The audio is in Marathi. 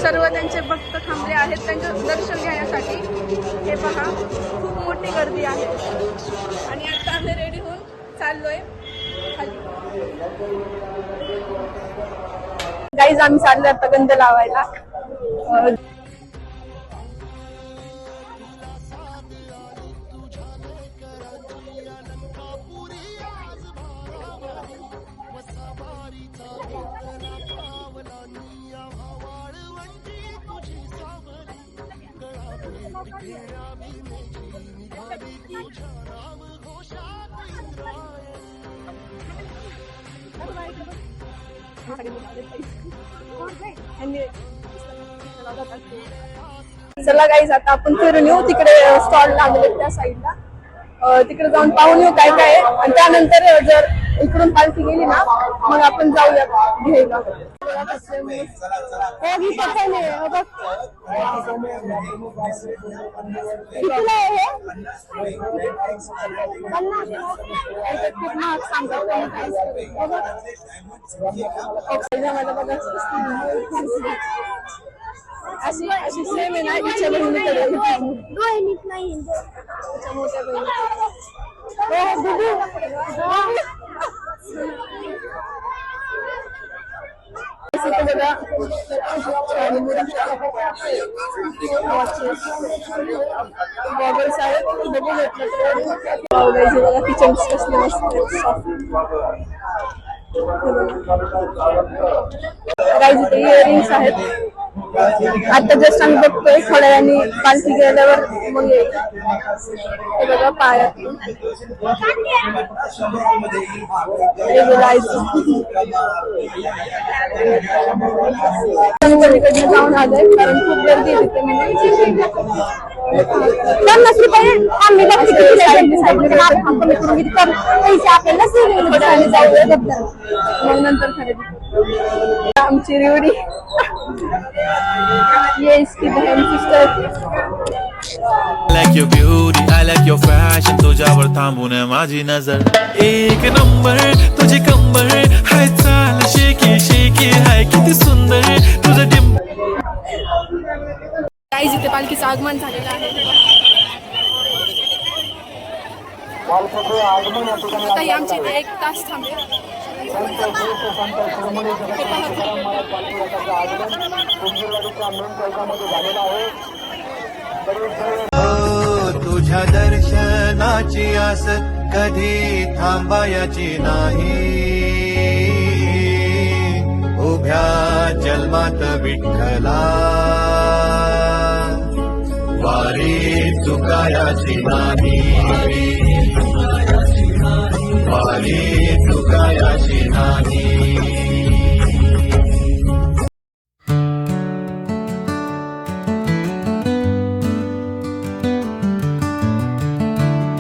सर्व त्यांचे भक्त थांबले आहेत त्यांचं दर्शन घेण्यासाठी। हे पहा खूप मोठी गर्दी आहे आणि आता आम्ही रेडी होऊन चाललोय खाली। गाईज आम्ही चाललोय आता गंध लावायला। चला गाईज आता आपण फिरून येऊ, तिकडे स्टॉल लागले त्या साईडला, तिकडे जाऊन पाहून येऊ काय काय आहे आणि त्यानंतर जर इकडून पालखी गेली ना मग आपण जाऊया घ्यायला। अशी अशी सेम आहे ना तिच्या बहिणीकडे नाही मोठ्या गॉगल्स आहेत बघू घेतलं किचन्स कसले मस्त गाईज इथे इयरिंग्स आहेत। आता जस्ट आम्ही बघतोय थोड्या वेळाने पालखी गेल्यावर मग येईल। हे बघा पायात कधी जाऊन आलोय कारण खूप गर्दी येते म्हणून 50 रुपये आम्ही पैसे आपल्याला जाऊया मग नंतर खरेदी। आमची रेवडी ये इसकी बहन sister. I like your beauty, I like your fashion. तुझ्यावर थांबून माझी नजर एक नंबर, तुझी कंबर हाय चाल शेकी शेकी हाय किती सुंदर तुझं डिंब। गाईज इथे पालखीचं आगमन झालेलं आहे। ताई आमची इथे 1 तास थांबले। तुझ्या दर्शनाची आस कधी थांबायची नाही, उभ्या जन्मात विठ्ठला वारी चुकायाची नाही, वारी चुकायाची